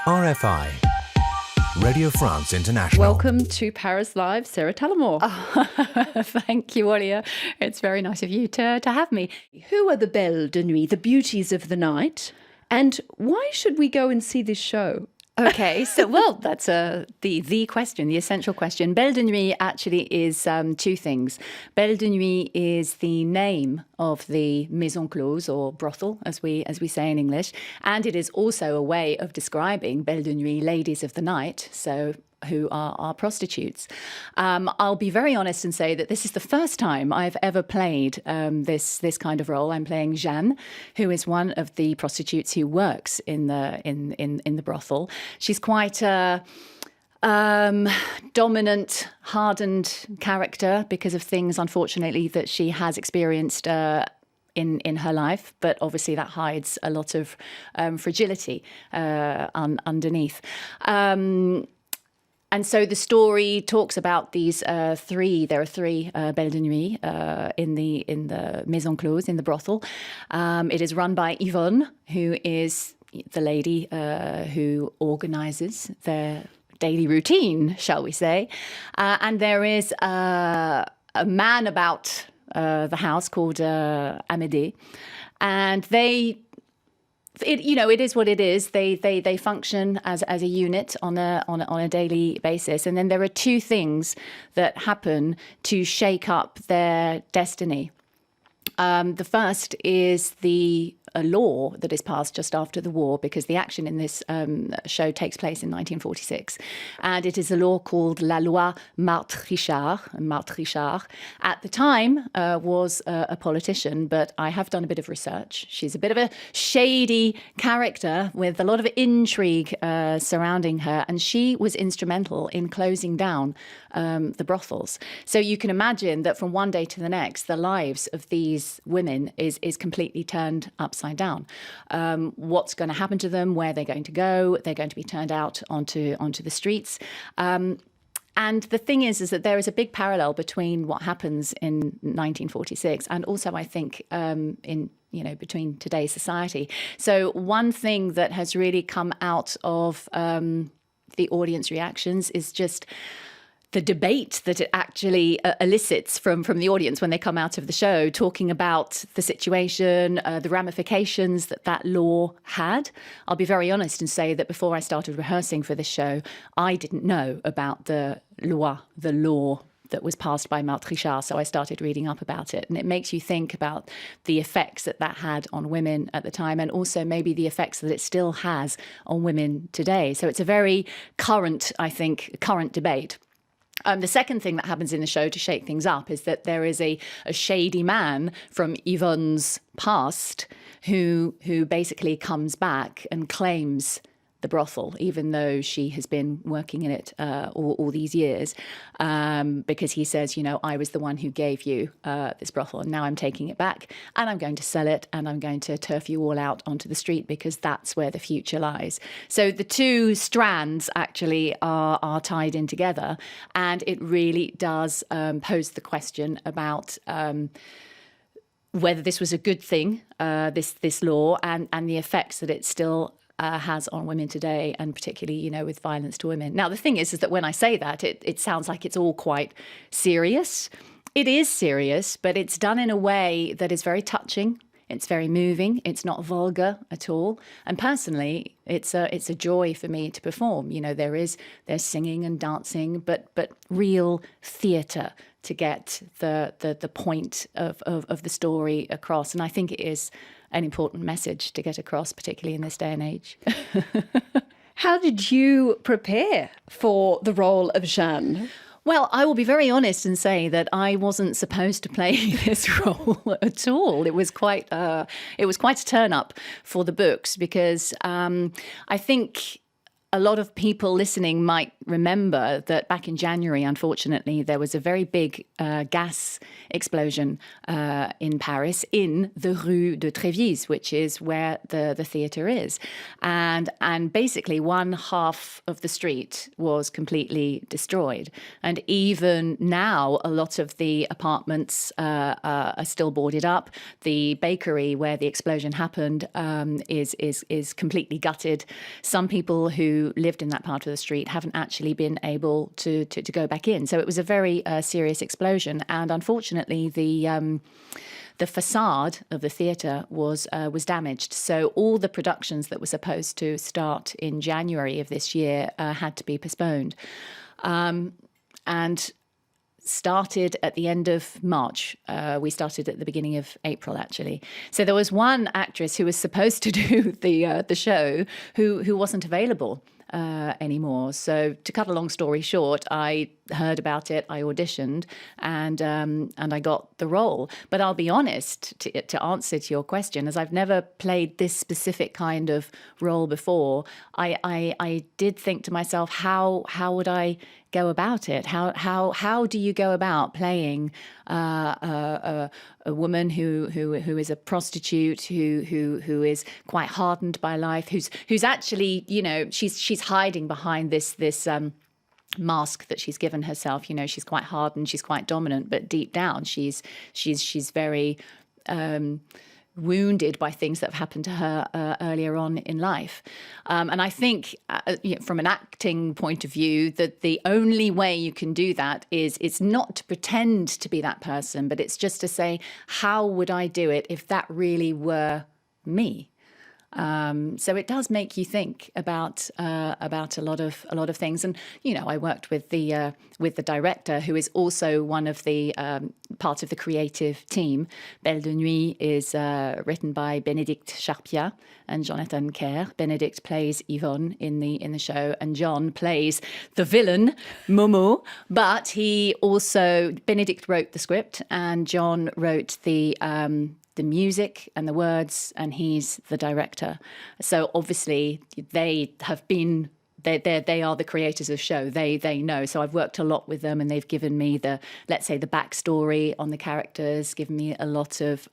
RFI, Radio France International. Welcome to Paris Live, Sarah Tullamore. Thank you, Olia. It's very nice of you to have me. Who are the Belles de Nuit, the beauties of the night? And why should we go and see this show? Okay, so, well, that's the question, the essential question. Belle de Nuit actually is two things. Belle de Nuit is the name of the maison close, or brothel, as we say in English. And it is also a way of describing Belle de Nuit, ladies of the night, so who are prostitutes. I'll be very honest and say that this is the first time I've ever played this kind of role. I'm playing Jeanne, who is one of the prostitutes who works in the brothel. She's quite a dominant, hardened character because of things, unfortunately, that she has experienced in her life, but obviously that hides a lot of fragility underneath. And so the story talks about these three. There are three Belles de Nuit in the maison close, in the brothel. It is run by Yvonne, who is the lady who organises their daily routine, shall we say. And there is a man about the house called Amédée, and it is what it is. They function as a unit on a daily basis, and then there are two things that happen to shake up their destiny. The first is a law that is passed just after the war, because the action in this show takes place in 1946. And it is a law called La Loi Marthe Richard. Marthe Richard, at the time, was a politician, but I have done a bit of research. She's a bit of a shady character with a lot of intrigue surrounding her, and she was instrumental in closing down the brothels. So you can imagine that from one day to the next, the lives of these women is completely turned upside down. What's going to happen to them? Where they're going to go? They're going to be turned out onto the streets. And the thing is that there is a big parallel between what happens in 1946 and also, I think, between today's society. So one thing that has really come out of the audience reactions is just the debate that it actually elicits from the audience when they come out of the show, talking about the situation, the ramifications that law had. I'll be very honest and say that before I started rehearsing for this show, I didn't know about the law that was passed by Marthe Richard, so I started reading up about it. And it makes you think about the effects that had on women at the time, and also maybe the effects that it still has on women today. So it's a very current debate. The second thing that happens in the show to shake things up is that there is a shady man from Yvonne's past who basically comes back and claims the brothel, even though she has been working in it all these years, because he says, I was the one who gave you this brothel, and now I'm taking it back, and I'm going to sell it, and I'm going to turf you all out onto the street, because that's where the future lies. So the two strands actually are tied in together, and it really does pose the question about whether this was a good thing, this law, and the effects that it still has on women today, and particularly, with violence to women. Now, the thing is that when I say that, it sounds like it's all quite serious. It is serious, but it's done in a way that is very touching. It's very moving. It's not vulgar at all. And personally, it's a joy for me to perform. There's singing and dancing, but real theatre to get the point of the story across. And I think it is an important message to get across, particularly in this day and age. How did you prepare for the role of Jeanne? Well, I will be very honest and say that I wasn't supposed to play this role at all. It was quite a turn up for the books, because I think a lot of people listening might remember that back in January, unfortunately, there was a very big gas explosion in Paris, in the Rue de Trévise, which is where the theatre is. And basically one half of the street was completely destroyed. And even now, a lot of the apartments are still boarded up. The bakery where the explosion happened is completely gutted. Some people who lived in that part of the street haven't actually been able to go back in. So it was a very serious explosion. And unfortunately, the facade of the theatre was damaged. So all the productions that were supposed to start in January of this year had to be postponed. And started at the end of March. We started at the beginning of April, actually. So there was one actress who was supposed to do the show who wasn't available anymore. So to cut a long story short, I heard about it, I auditioned, and I got the role. But I'll be honest, to answer to your question, as I've never played this specific kind of role before, I did think to myself, how would I go about it? How do you go about playing a woman who is a prostitute, who is quite hardened by life, who's actually, she's hiding behind this mask that she's given herself. She's quite hardened, she's quite dominant, but deep down she's very wounded by things that have happened to her earlier on in life. And I think from an acting point of view, that the only way you can do that is it's not to pretend to be that person, but it's just to say, how would I do it if that really were me? So it does make you think about a lot of things. And I worked with the director, who is also one of the part of the creative team. Belle de Nuit is written by Bénédicte Charpiat and Jonathan Kerr. Bénédicte plays Yvonne in the show, and John plays the villain Momo. But Bénédicte wrote the script, and John wrote the music and the words, and he's the director. So obviously they are the creators of the show. They know. So I've worked a lot with them, and they've given me the backstory on the characters, given me a lot of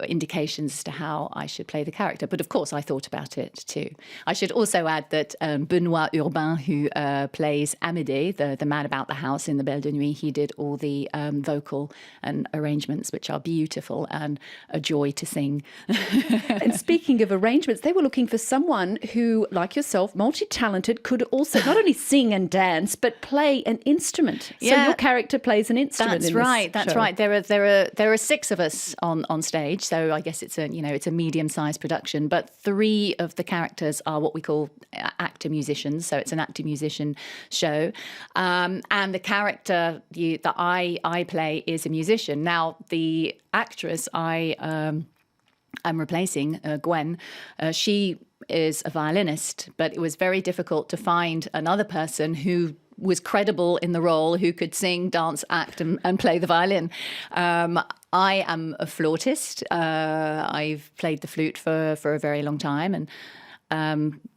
indications as to how I should play the character. But of course, I thought about it too. I should also add that Benoît Urbain, who plays Amédée, the man about the house in the Belle de Nuit, he did all the vocal and arrangements, which are beautiful and a joy to sing. And speaking of arrangements, they were looking for someone who, like yourself, multi-talented, could also not only sing and dance but play an instrument. So your character plays an instrument. That's right. That's right. There are 6 of us on stage, so I guess it's a medium-sized production. But 3 of the characters are what we call actor musicians. So it's an actor musician show, and the character that I play is a musician. Now the actress I'm replacing, Gwen, she is a violinist, but it was very difficult to find another person who was credible in the role, who could sing, dance, act, and play the violin. I am a flautist. I've played the flute for a very long time, and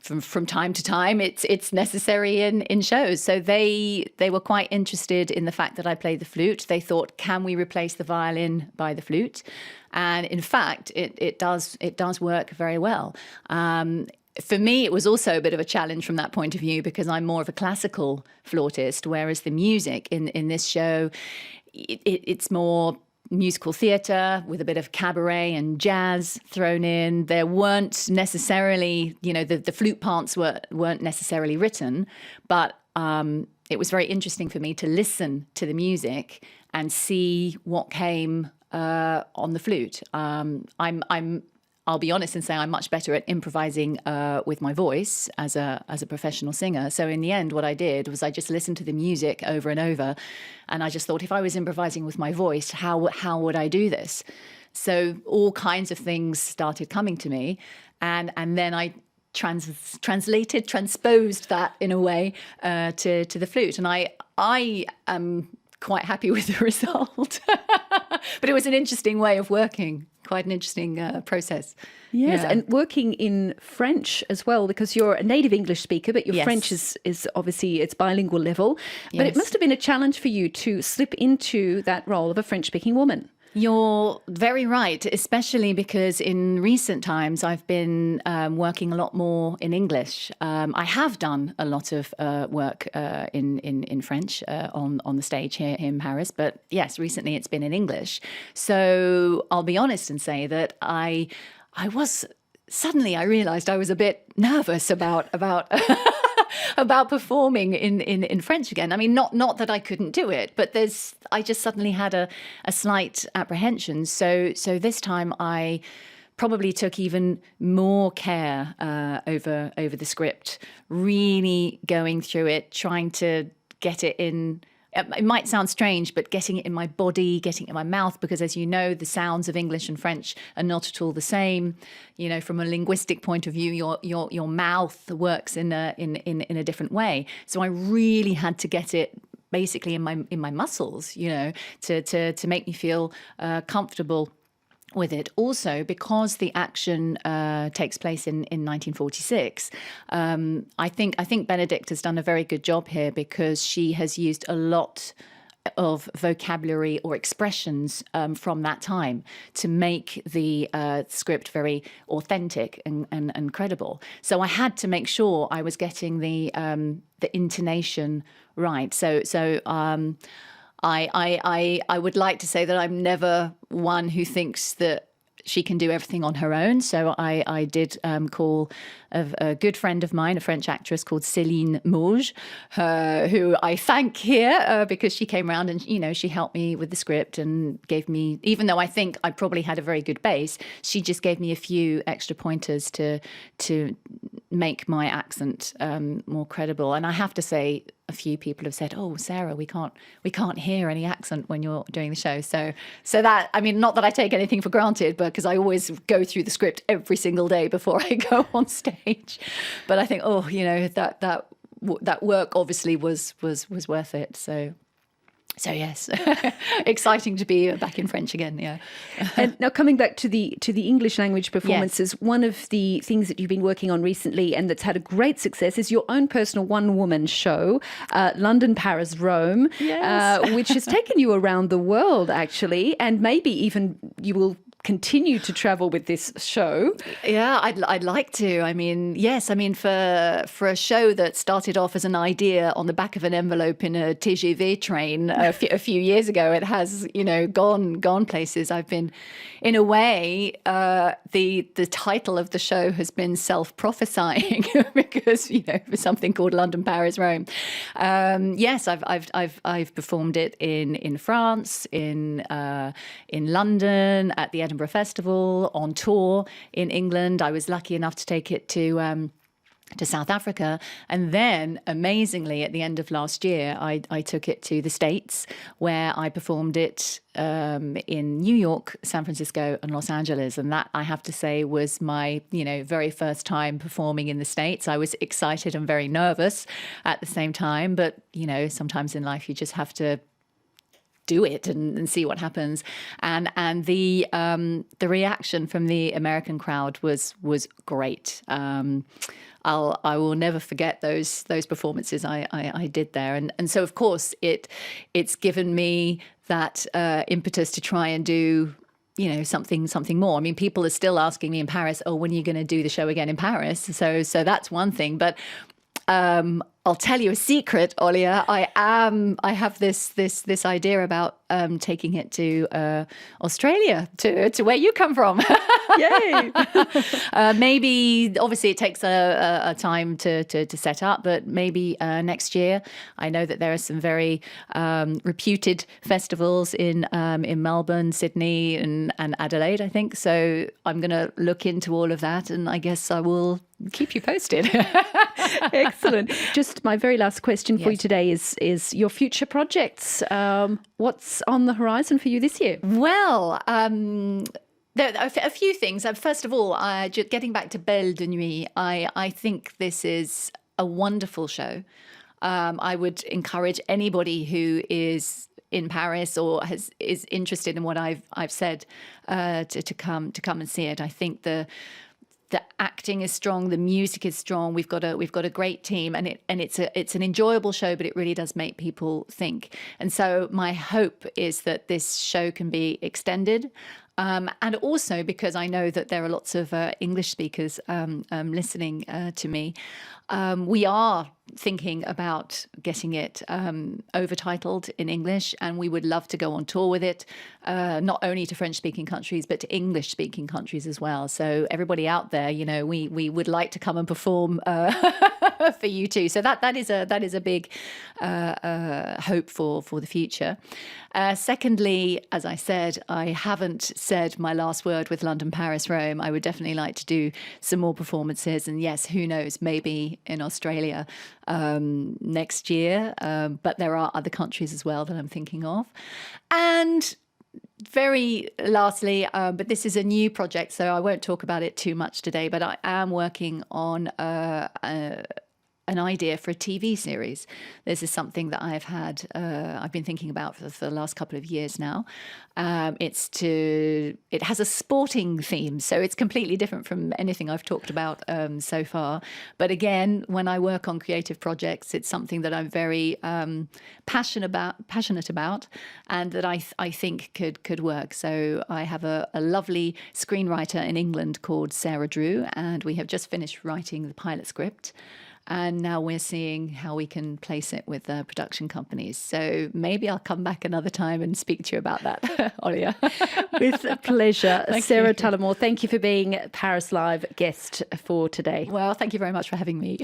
from time to time it's necessary in shows. So they were quite interested in the fact that I played the flute. They thought, can we replace the violin by the flute? And in fact, it does work very well. For me, it was also a bit of a challenge from that point of view, because I'm more of a classical flautist, whereas the music in this show, it's more musical theatre with a bit of cabaret and jazz thrown in. There weren't necessarily, the flute parts weren't necessarily written, but it was very interesting for me to listen to the music and see what came on the flute. I'll be honest and say I'm much better at improvising with my voice as a professional singer. So in the end, what I did was I just listened to the music over and over, and I just thought, if I was improvising with my voice, how would I do this? So all kinds of things started coming to me, and then I transposed that in a way to the flute, and I am quite happy with the result. But it was an interesting way of working. quite an interesting process. Yes, Yeah. and working in French as well, because you're a native English speaker, but your Yes. French is obviously it's bilingual level. But it Yes. must have been a challenge for you to slip into that role of a French-speaking woman. You're very right, especially because in recent times I've been working a lot more in English. I have done a lot of work in French on the stage here in Paris, but yes, recently it's been in English. So I'll be honest and say that I was suddenly I realised I was a bit nervous about about performing in French again. I mean, not that I couldn't do it, but I just suddenly had a slight apprehension. So this time I probably took even more care over the script, really going through it, trying to get it in. It might sound strange, but getting it in my body, getting it in my mouth, because as you know, the sounds of English and French are not at all the same. You know, from a linguistic point of view, your mouth works in a different way. So I really had to get it basically in my muscles, you know, to make me feel comfortable with it. Also, because the action takes place in 1946, I think Benedict has done a very good job here, because she has used a lot of vocabulary or expressions from that time to make the script very authentic and credible. So I had to make sure I was getting the intonation right. So I would like to say that I'm never one who thinks that she can do everything on her own. So I did call a good friend of mine, a French actress called Céline Mauge, who I thank here because she came around and, you know, she helped me with the script and gave me, even though I think I probably had a very good base, she just gave me a few extra pointers to make my accent more credible. And I have to say, a few people have said, "Oh, Sarah, we can't hear any accent when you're doing the show." So that, I mean, not that I take anything for granted, but because I always go through the script every single day before I go on stage. But I think, oh, you know, that work obviously was worth it. So yes, exciting to be back in French again. Yeah. And now coming back to the English language performances, yes. One of the things that you've been working on recently and that's had a great success is your own personal one-woman show, London, Paris, Rome, yes. Which has taken you around the world actually, and maybe even you will continue to travel with this show. Yeah, I'd like to. I mean, yes. I mean, for a show that started off as an idea on the back of an envelope in a TGV train a few years ago, it has, you know, gone places. I've been, in a way, the title of the show has been self-prophesying because, you know, for something called London, Paris, Rome. Yes, I've performed it in France, in London, at the Edinburgh Festival, on tour in England. I was lucky enough to take it to South Africa. And then, amazingly, at the end of last year, I took it to the States, where I performed it in New York, San Francisco, and Los Angeles. And that, I have to say, was my, you know, very first time performing in the States. I was excited and very nervous at the same time. But, you know, sometimes in life you just have to do it and see what happens. And the reaction from the American crowd was great. I will never forget those performances I did there. And so, of course, it's given me that impetus to try and do, you know, something more. I mean, people are still asking me in Paris, "Oh, when are you going to do the show again in Paris?" So that's one thing. But I'll tell you a secret, Olia. I have this idea about taking it to Australia, to where you come from. Yay! Maybe, obviously, it takes a time to set up, but maybe next year. I know that there are some very reputed festivals in Melbourne, Sydney, and Adelaide, I think. So I'm going to look into all of that, and I guess I will keep you posted. Excellent. Just my very last question for Yes. you today is your future projects. What's on the horizon for you this year? Well, there are a few things. First of all, just getting back to Belle de Nuit, I think this is a wonderful show. I would encourage anybody who is in Paris or is interested in what I've said, to come and see it. I think the acting is strong, the music is strong. We've got a great team, and it's an enjoyable show, but it really does make people think. And so my hope is that this show can be extended. And also because I know that there are lots of English speakers listening to me, we are thinking about getting it overtitled in English, and we would love to go on tour with it, not only to French-speaking countries, but to English-speaking countries as well. So everybody out there, we would like to come and perform for you too. So that is a big hope for the future. Secondly, as I said, I haven't said my last word with London, Paris, Rome. I would definitely like to do some more performances, and yes, who knows, maybe in Australia next year. But there are other countries as well that I'm thinking of. And very lastly, but this is a new project, so I won't talk about it too much today, but I am working on an idea for a TV series. This is something that I've been thinking about for the last couple of years now. It has a sporting theme, so it's completely different from anything I've talked about so far. But again, when I work on creative projects, it's something that I'm very passionate about, and that I think could work. So I have a lovely screenwriter in England called Sarah Drew, and we have just finished writing the pilot script. And now we're seeing how we can place it with production companies. So maybe I'll come back another time and speak to you about that, Olia. With pleasure. Sarah you. Tullamore, thank you for being Paris Live guest for today. Well, thank you very much for having me.